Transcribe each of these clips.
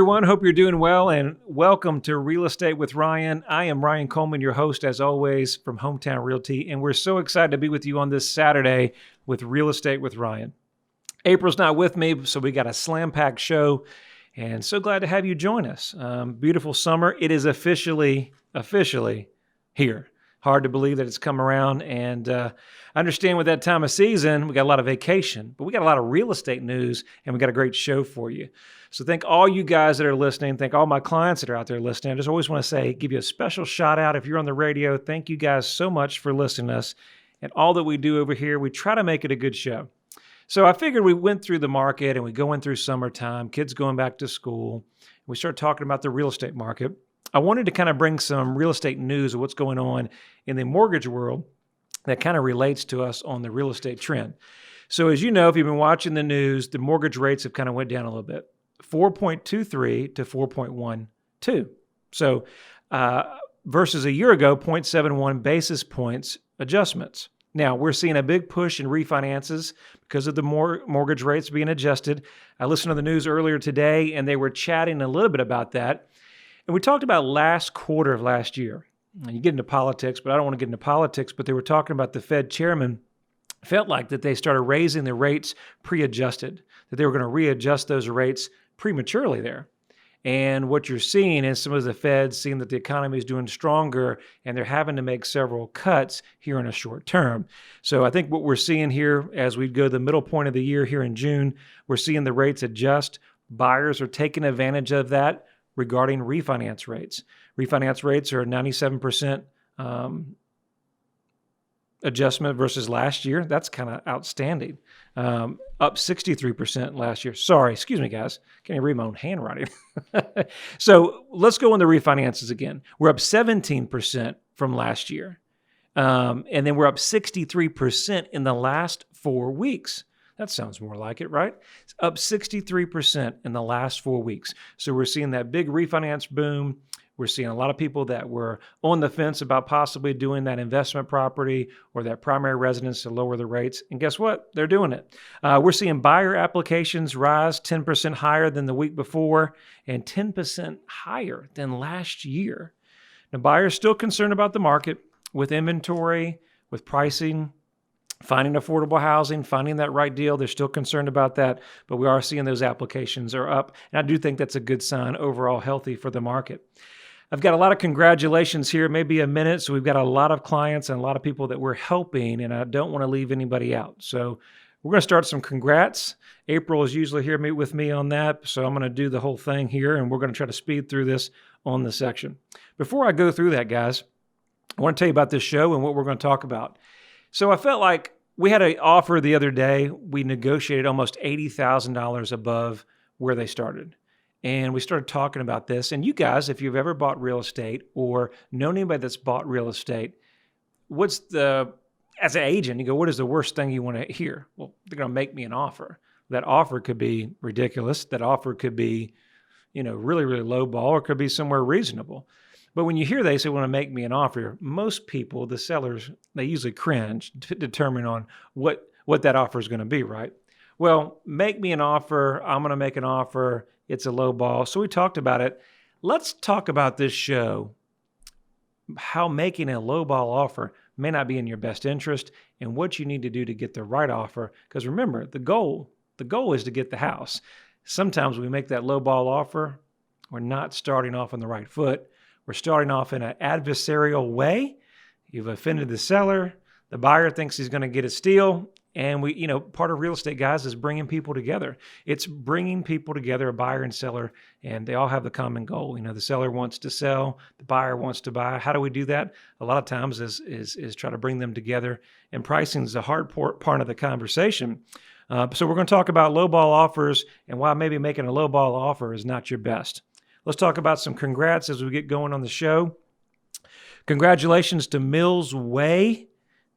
everyone. Hope you're doing well, and welcome to Real Estate with Ryan. I am Ryan Coleman, your host, as always, from Hometown Realty, and we're so excited to be with you on this Saturday with Real Estate with Ryan. April's not with me, so we got a slam-packed show, and so glad to have you join us. Beautiful summer. It is officially here. Hard to believe that it's come around, and I understand with that time of season, we got a lot of vacation, but we got a lot of real estate news, and we got a great show for you. So thank all you guys that are listening. Thank all my clients that are out there listening. I just always want to say, give you a special shout out if you're on the radio. Thank you guys so much for listening to us, and all that we do over here. We try to make it a good show. So I figured we went through the market, and we going through summertime, kids going back to school. We start talking about the real estate market. I wanted to kind of bring some real estate news of what's going on in the mortgage world that kind of relates to us on the real estate trend. So as you know, if you've been watching the news, the mortgage rates have kind of went down a little bit, 4.23 to 4.12. So versus a year ago, 0.71 basis points adjustments. Now, we're seeing a big push in refinances because of the mortgage rates being adjusted. I listened to the news earlier today, and they were chatting a little bit about that. And we talked about last quarter of last year. You get into politics, but I don't want to get into politics, but they were talking about the Fed chairman felt like that they started raising the rates pre-adjusted, that they were going to readjust those rates prematurely there. And what you're seeing is some of the Feds seeing that the economy is doing stronger, and they're having to make several cuts here in a short term. So I think what we're seeing here as we go to the middle point of the year here in June, we're seeing the rates adjust. Buyers are taking advantage of that regarding refinance rates. Refinance rates are 97% adjustment versus last year. That's kind of outstanding. Up 63% last year. Sorry, excuse me, guys. Can't even read my own handwriting. So let's go into refinances again. We're up 17% from last year. And then we're up 63% in the last 4 weeks. That sounds more like it, right? It's up 63% in the last 4 weeks. So we're seeing that big refinance boom. We're seeing a lot of people that were on the fence about possibly doing that investment property or that primary residence to lower the rates. And guess what? They're doing it. We're seeing buyer applications rise 10% higher than the week before and 10% higher than last year. Now, buyers still concerned about the market with inventory, with pricing, finding affordable housing, finding that right deal. They're still concerned about that, but we are seeing those applications are up. And I do think that's a good sign, overall healthy for the market. I've got a lot of congratulations here, maybe a minute. So we've got a lot of clients and a lot of people that we're helping, and I don't want to leave anybody out. So we're going to start some congrats. April is usually here with me on that. So I'm going to do the whole thing here, and we're going to try to speed through this on the section. Before I go through that, guys, I want to tell you about this show and what we're going to talk about. So I felt like we had an offer the other day. We negotiated almost $80,000 above where they started. And we started talking about this. And you guys, if you've ever bought real estate or known anybody that's bought real estate, as an agent, you go, what is the worst thing you want to hear? Well, they're going to make me an offer. That offer could be ridiculous. That offer could be, really, really low ball, or could be somewhere reasonable. But when you hear they say, want to make me an offer, most people, the sellers, they usually cringe to determine on what that offer is going to be, right? Well, make me an offer. I'm going to make an offer. It's a low ball. So we talked about it. Let's talk about this show, how making a low ball offer may not be in your best interest and what you need to do to get the right offer. Because remember, the goal is to get the house. Sometimes we make that low ball offer. We're not starting off on the right foot. We're starting off in an adversarial way. You've offended the seller. The buyer thinks he's going to get a steal. And part of real estate, guys, is bringing people together. It's bringing people together, a buyer and seller, and they all have the common goal. The seller wants to sell, the buyer wants to buy. How do we do that? A lot of times is try to bring them together. And pricing is the hard part of the conversation. So we're going to talk about lowball offers and why maybe making a lowball offer is not your best. Let's talk about some congrats as we get going on the show. Congratulations to Mills Way.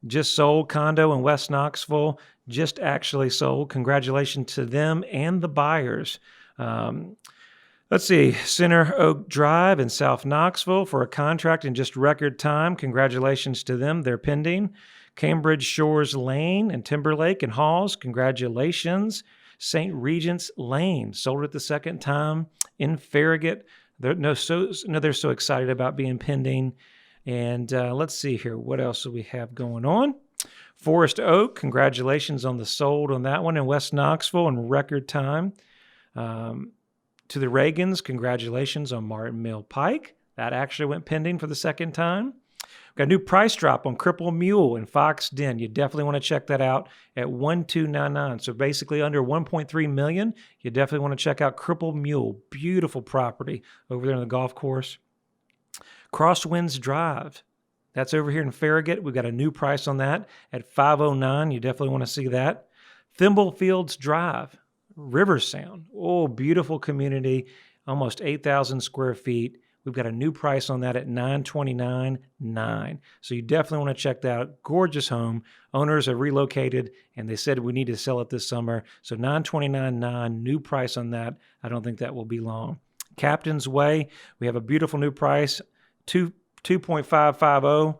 Just sold condo in West Knoxville. Just actually sold. Congratulations to them and the buyers. Let's see. Center Oak Drive in South Knoxville for a contract in just record time. Congratulations to them. They're pending. Cambridge Shores Lane and Timberlake and Halls. Congratulations. St. Regent's Lane sold it the second time in Farragut. They're so excited about being pending. And let's see here. What else do we have going on? Forest Oak, congratulations on the sold on that one in West Knoxville in record time. To the Reagans, congratulations on Martin Mill Pike. That actually went pending for the second time. We've got a new price drop on Cripple Mule in Fox Den. You definitely want to check that out at 1299. So basically under 1.3 million. You definitely want to check out Cripple Mule. Beautiful property over there on the golf course. Crosswinds Drive. That's over here in Farragut. We've got a new price on that at 509. You definitely want to see that. Thimblefields Drive, River Sound. Oh, beautiful community, almost 8,000 square feet. We've got a new price on that at $929,900. So you definitely want to check that out. Gorgeous home. Owners have relocated, and they said we need to sell it this summer. So $929,900, new price on that. I don't think that will be long. Captain's Way, we have a beautiful new price, $2.550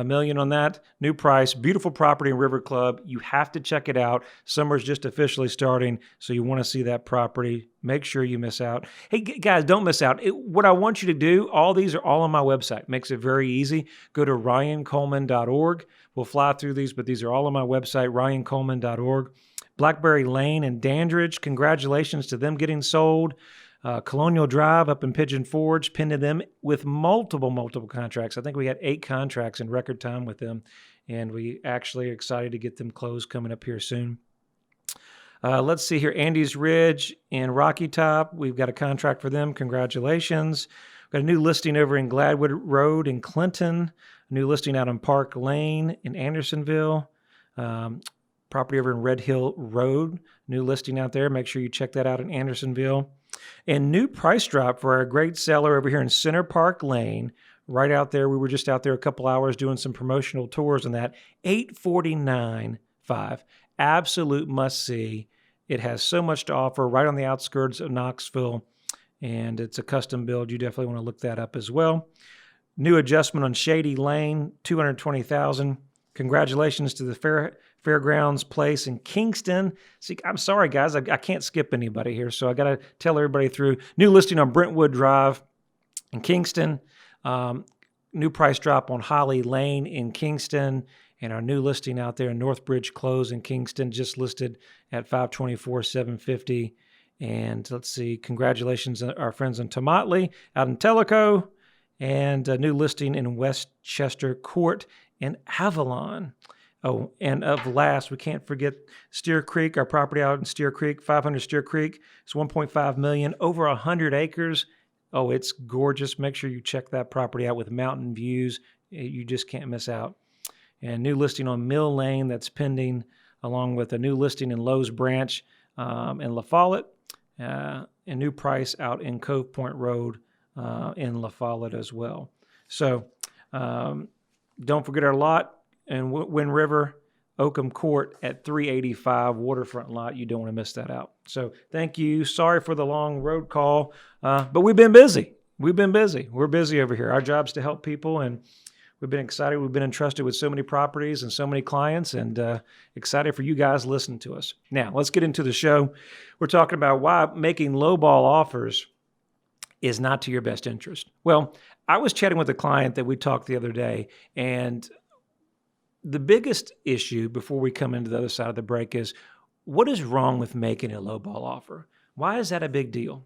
million on that. New price, beautiful property in River Club. You have to check it out. Summer's just officially starting, so you want to see that property. Make sure you miss out. Hey, guys, don't miss out. What I want you to do, all these are all on my website. Makes it very easy. Go to ryancoleman.org. We'll fly through these, but these are all on my website, ryancoleman.org. Blackberry Lane and Dandridge, congratulations to them getting sold. Colonial Drive up in Pigeon Forge, pinned to them with multiple contracts. I think we had 8 contracts in record time with them, and we actually are excited to get them closed coming up here soon. Let's see here. Andy's Ridge and Rocky Top, we've got a contract for them. Congratulations. We've got a new listing over in Gladwood Road in Clinton, a new listing out on Park Lane in Andersonville. Property over in Red Hill Road, new listing out there. Make sure you check that out in Andersonville. And new price drop for our great seller over here in Center Park Lane, right out there. We were just out there a couple hours doing some promotional tours on that. $849,500. Absolute must see. It has so much to offer right on the outskirts of Knoxville, and it's a custom build. You definitely want to look that up as well. New adjustment on Shady Lane, $220,000. Congratulations to the Fairgrounds Place in Kingston. See, I'm sorry, guys. I can't skip anybody here, so I got to tell everybody through. New listing on Brentwood Drive in Kingston. New price drop on Holly Lane in Kingston. And our new listing out there in Northbridge Close in Kingston, just listed at $524,750. And let's see, congratulations to our friends in Tomotley out in Tellico. And a new listing in Westchester Court in Avalon. Oh, and of last, we can't forget Steer Creek, our property out in Steer Creek, 500 Steer Creek. It's $1.5 million, over 100 acres. Oh, it's gorgeous. Make sure you check that property out with mountain views. You just can't miss out. And new listing on Mill Lane that's pending, along with a new listing in Lowe's Branch in La Follette. A new price out in Cove Point Road in La Follette as well. So don't forget our lot in Wind River, Oakham Court at 385 waterfront lot. You don't want to miss that out. So thank you. Sorry for the long road call, but we've been busy. We're busy over here. Our job's to help people, and we've been excited. We've been entrusted with so many properties and so many clients, and excited for you guys listening to us. Now, let's get into the show. We're talking about why making lowball offers is not to your best interest. Well, I was chatting with a client that we talked the other day, and the biggest issue before we come into the other side of the break is, what is wrong with making a lowball offer? Why is that a big deal?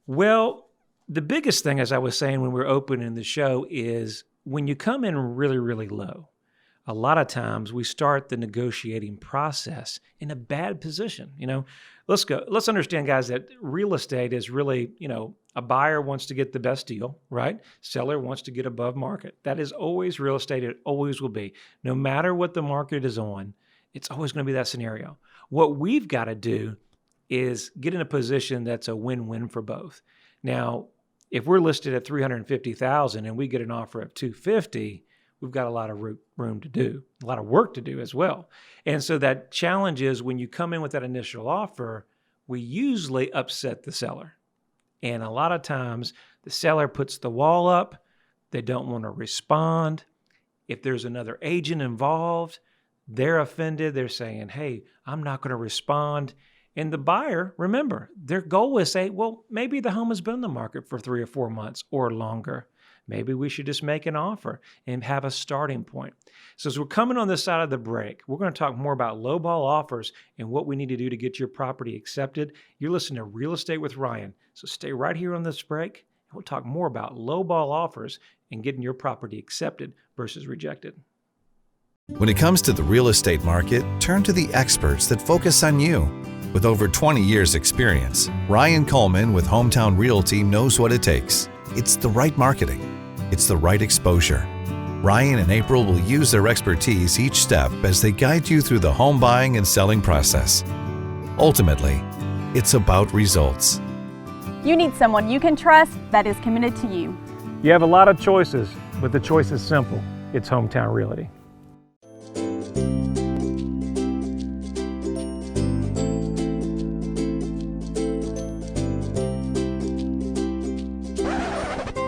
Well, the biggest thing, as I was saying when we were opening the show, is when you come in really, really low, a lot of times we start the negotiating process in a bad position. Let's understand, guys, that real estate is really, a buyer wants to get the best deal, right? Seller wants to get above market. That is always real estate. It always will be. No matter what the market is on, it's always going to be that scenario. What we've got to do is get in a position that's a win-win for both. Now, if we're listed at $350,000 and we get an offer of $250,000, we've got a lot of room to do, a lot of work to do as well. And so that challenge is when you come in with that initial offer, we usually upset the seller. And a lot of times the seller puts the wall up. They don't want to respond. If there's another agent involved, they're offended. They're saying, hey, I'm not going to respond. And the buyer, remember, their goal is say, well, maybe the home has been on the market for 3 or 4 months or longer. Maybe we should just make an offer and have a starting point. So as we're coming on this side of the break, we're going to talk more about lowball offers and what we need to do to get your property accepted. You're listening to Real Estate with Ryan. So stay right here on this break. We'll talk more about lowball offers and getting your property accepted versus rejected. When it comes to the real estate market, turn to the experts that focus on you. With over 20 years experience, Ryan Coleman with Hometown Realty knows what it takes. It's the right marketing. It's the right exposure. Ryan and April will use their expertise each step as they guide you through the home buying and selling process. Ultimately, it's about results. You need someone you can trust that is committed to you. You have a lot of choices, but the choice is simple. It's Hometown Realty.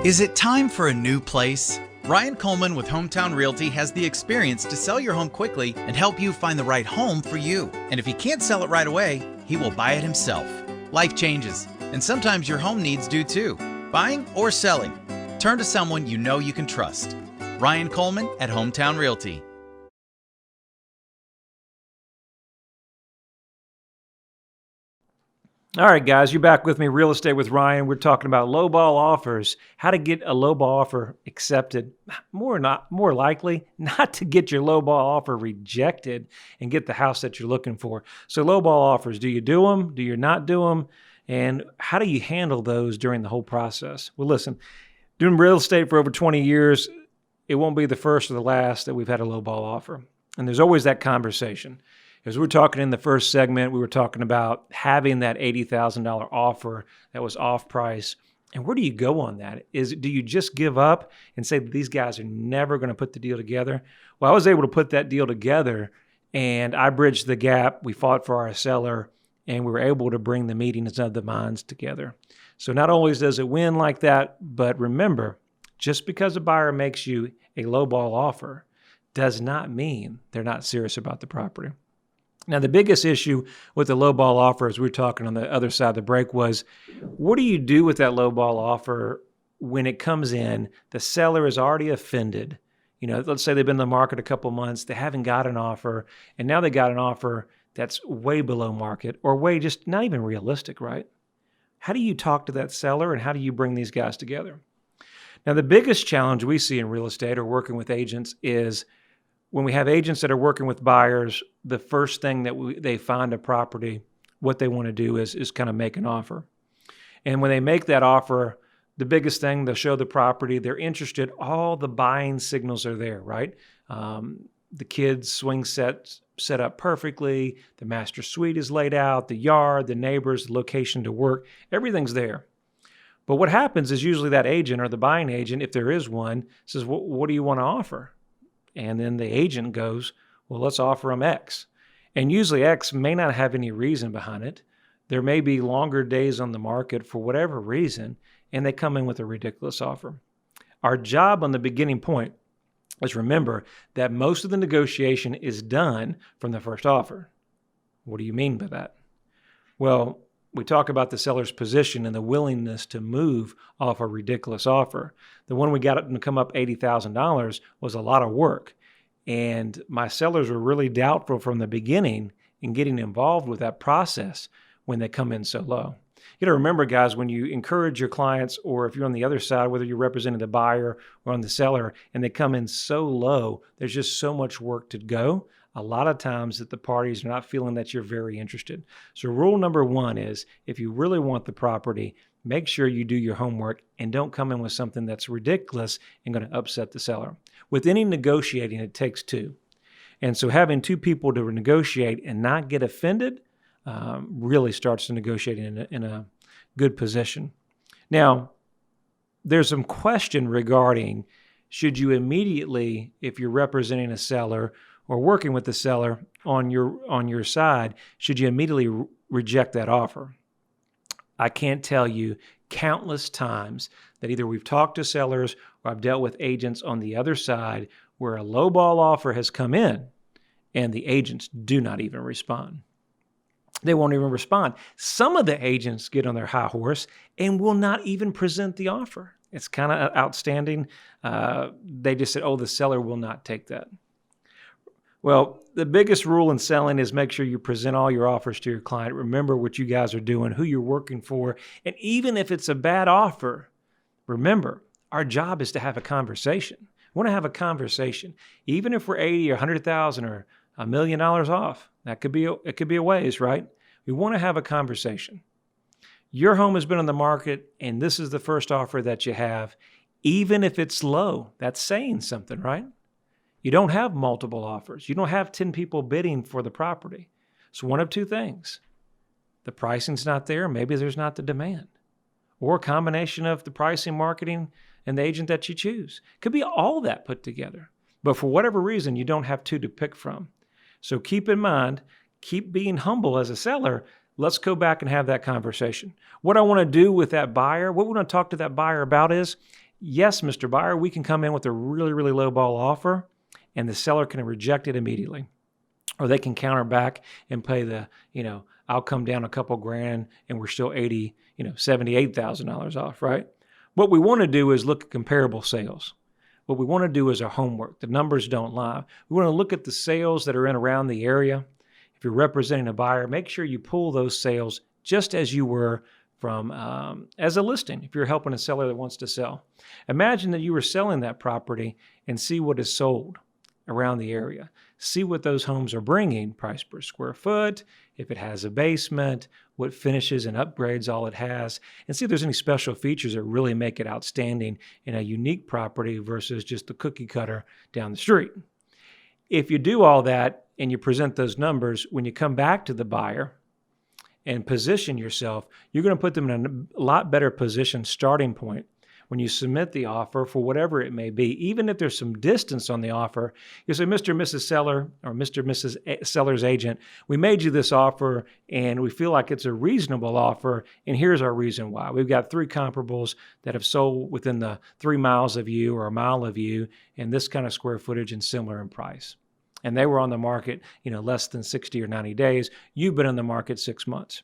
Is it time for a new place? Ryan Coleman with Hometown Realty has the experience to sell your home quickly and help you find the right home for you. And if he can't sell it right away, he will buy it himself. Life changes, and sometimes your home needs do too. Buying or selling, turn to someone you know you can trust. Ryan Coleman at Hometown Realty. All right, guys, you're back with me, Real Estate with Ryan. We're talking about lowball offers, how to get a lowball offer accepted. More likely, not to get your lowball offer rejected and get the house that you're looking for. So lowball offers, do you do them? Do you not do them? And how do you handle those during the whole process? Well, listen, doing real estate for over 20 years, it won't be the first or the last that we've had a lowball offer. And there's always that conversation. As we were talking in the first segment, we were talking about having that $80,000 offer that was off price. And where do you go on that? Do you just give up and say that these guys are never going to put the deal together? Well, I was able to put that deal together, and I bridged the gap. We fought for our seller, and we were able to bring the meetings of the minds together. So not only does it win like that, but remember, just because a buyer makes you a lowball offer does not mean they're not serious about the property. Now, the biggest issue with the lowball offer, as we were talking on the other side of the break, was what do you do with that lowball offer when it comes in, the seller is already offended? You know, let's say they've been in the market a couple months, they haven't got an offer, and now they got an offer that's way below market or way just not even realistic, right? How do you talk to that seller and how do you bring these guys together? Now, the biggest challenge we see in real estate or working with agents is when we have agents that are working with buyers, the first thing that they find a property, what they want to do is kind of make an offer. And when they make that offer, the biggest thing, they'll show the property, they're interested, all the buying signals are there, right? The kids' swing set up perfectly, the master suite is laid out, the yard, the neighbors, the location to work, everything's there. But what happens is usually that agent or the buying agent, if there is one, says, what do you want to offer? And then the agent goes, well, let's offer them X. And usually X may not have any reason behind it. There may be longer days on the market for whatever reason, and they come in with a ridiculous offer. Our job on the beginning point is remember that most of the negotiation is done from the first offer. What do you mean by that? Well, we talk about the seller's position and the willingness to move off a ridiculous offer. The one we got to come up $80,000 was a lot of work. And my sellers were really doubtful from the beginning in getting involved with that process when they come in so low. You got to remember, guys, when you encourage your clients, or if you're on the other side, whether you're representing the buyer or on the seller, and they come in so low, there's just so much work to go. A lot of times that the parties are not feeling that you're very interested. So rule number one is if you really want the property, make sure you do your homework and don't come in with something that's ridiculous and going to upset the seller. With any negotiating, it takes two. And so having two people to negotiate and not get offended really starts to negotiate in a good position. Now, there's some question regarding should you immediately, if you're representing a seller or working with the seller on your side, should you immediately reject that offer? I can't tell you countless times that either we've talked to sellers or I've dealt with agents on the other side where a lowball offer has come in and the agents do not even respond. They won't even respond. Some of the agents get on their high horse and will not even present the offer. It's kind of outstanding. They just said, oh, the seller will not take that. Well, the biggest rule in selling is make sure you present all your offers to your client. Remember what you guys are doing, who you're working for. And even if it's a bad offer, remember, our job is to have a conversation. We want to have a conversation. Even if we're 80 or 100,000 or $1 million off, it could be a ways, right? We want to have a conversation. Your home has been on the market and this is the first offer that you have. Even if it's low, that's saying something, right? You don't have multiple offers. You don't have 10 people bidding for the property. So one of two things. The pricing's not there. Maybe there's not the demand. Or a combination of the pricing, marketing, and the agent that you choose. Could be all that put together. But for whatever reason, you don't have two to pick from. So keep in mind, keep being humble as a seller. Let's go back and have that conversation. What I want to do with that buyer, what we want to talk to that buyer about is, yes, Mr. Buyer, we can come in with a really, really low ball offer and the seller can reject it immediately. Or they can counter back and pay the, I'll come down a couple grand and we're still $78,000 off, right? What we want to do is look at comparable sales. What we want to do is our homework. The numbers don't lie. We want to look at the sales that are in around the area. If you're representing a buyer, make sure you pull those sales just as you were from as a listing, if you're helping a seller that wants to sell. Imagine that you were selling that property and see what is sold around the area. See what those homes are bringing, price per square foot, if it has a basement, what finishes and upgrades all it has, and see if there's any special features that really make it outstanding in a unique property versus just the cookie cutter down the street. If you do all that and you present those numbers, when you come back to the buyer and position yourself, you're going to put them in a lot better position starting point. When you submit the offer for whatever it may be, even if there's some distance on the offer, you say, Mr. and Mrs. Seller or Mr. and Mrs. Seller's agent, we made you this offer and we feel like it's a reasonable offer. And here's our reason why. We've got 3 comparables that have sold within the 3 miles of you or a mile of you and this kind of square footage and similar in price. And they were on the market, less than 60 or 90 days. You've been on the market 6 months.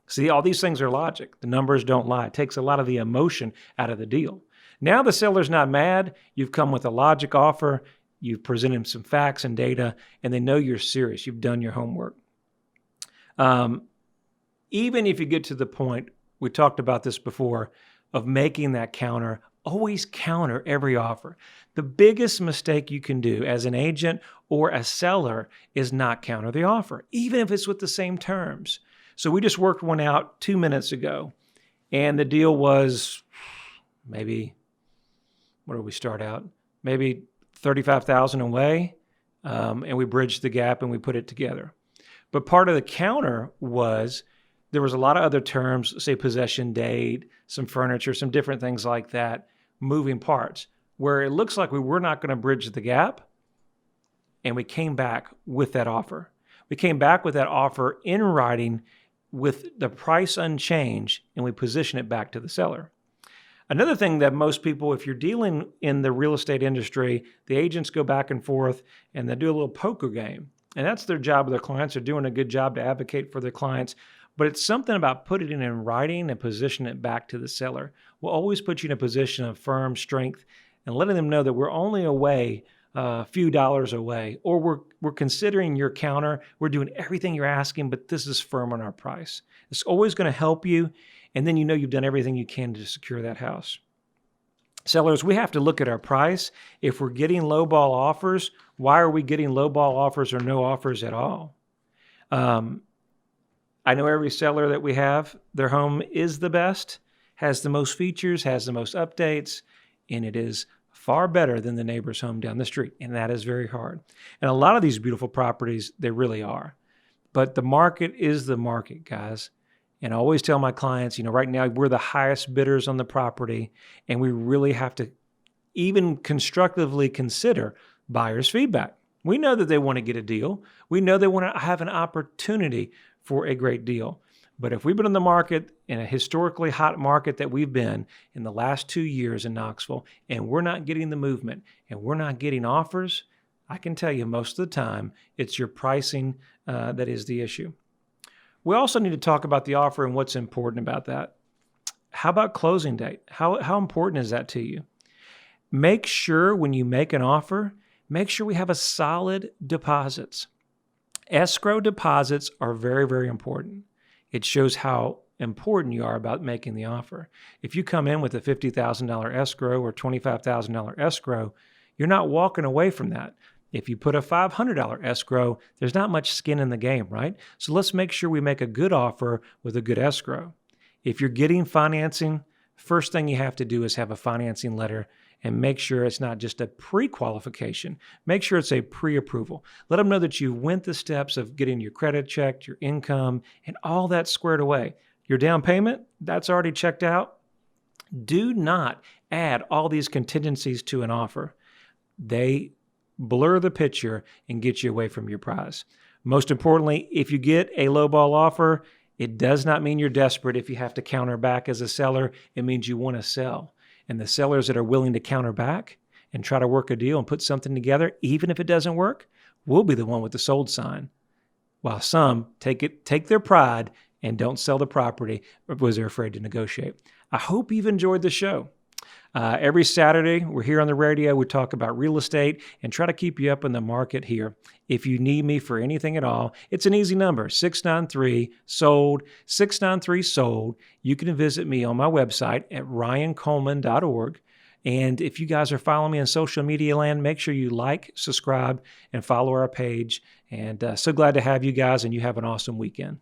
See, all these things are logic. The numbers don't lie. It takes a lot of the emotion out of the deal. Now the seller's not mad. You've come with a logic offer. You've presented some facts and data, and they know you're serious. You've done your homework. Even if you get to the point, we talked about this before, of making that counter, always counter every offer. The biggest mistake you can do as an agent or a seller is not counter the offer, even if it's with the same terms. So we just worked one out 2 minutes ago, and the deal was maybe, what did we start out? Maybe $35,000 away, and we bridged the gap and we put it together. But part of the counter was there was a lot of other terms, say possession date, some furniture, some different things like that, moving parts, where it looks like we were not going to bridge the gap, and we came back with that offer. We came back with that offer in writing with the price unchanged, and we position it back to the seller. Another thing that most people, if you're dealing in the real estate industry, the agents go back and forth and they do a little poker game. And that's their job with their clients. They're doing a good job to advocate for their clients. But it's something about putting it in writing and position it back to the seller. We'll always put you in a position of firm strength and letting them know that we're only a few dollars away, or we're considering your counter. We're doing everything you're asking, but this is firm on our price. It's always going to help you, and then you've done everything you can to secure that house. Sellers, we have to look at our price. If we're getting lowball offers, why are we getting lowball offers or no offers at all? I know every seller that we have, their home is the best, has the most features, has the most updates, and it is far better than the neighbor's home down the street, and that is very hard. And a lot of these beautiful properties, they really are. But the market is the market, guys. And I always tell my clients, right now we're the highest bidders on the property, and we really have to even constructively consider buyers' feedback. We know that they want to get a deal. We know they want to have an opportunity for a great deal. But if we've been on the market in a historically hot market that we've been in the last 2 years in Knoxville, and we're not getting the movement and we're not getting offers, I can tell you most of the time it's your pricing that is the issue. We also need to talk about the offer and what's important about that. How about closing date? How important is that to you? Make sure when you make an offer, make sure we have a solid deposits. Escrow deposits are very, very important. It shows how important you are about making the offer. If you come in with a $50,000 escrow or $25,000 escrow, you're not walking away from that. If you put a $500 escrow, there's not much skin in the game, right? So let's make sure we make a good offer with a good escrow. If you're getting financing, first thing you have to do is have a financing letter and make sure it's not just a pre-qualification. Make sure it's a pre-approval. Let them know that you went the steps of getting your credit checked, your income, and all that squared away. Your down payment, that's already checked out. Do not add all these contingencies to an offer. They blur the picture and get you away from your prize. Most importantly, if you get a lowball offer, it does not mean you're desperate if you have to counter back as a seller. It means you want to sell. And the sellers that are willing to counter back and try to work a deal and put something together, even if it doesn't work, will be the one with the sold sign. While some take their pride and don't sell the property because they're afraid to negotiate. I hope you've enjoyed the show. Every Saturday, we're here on the radio. We talk about real estate and try to keep you up in the market here. If you need me for anything at all, it's an easy number, 693-SOLD, 693-SOLD. You can visit me on my website at ryancoleman.org. And if you guys are following me on social media land, make sure you like, subscribe, and follow our page. And so glad to have you guys, and you have an awesome weekend.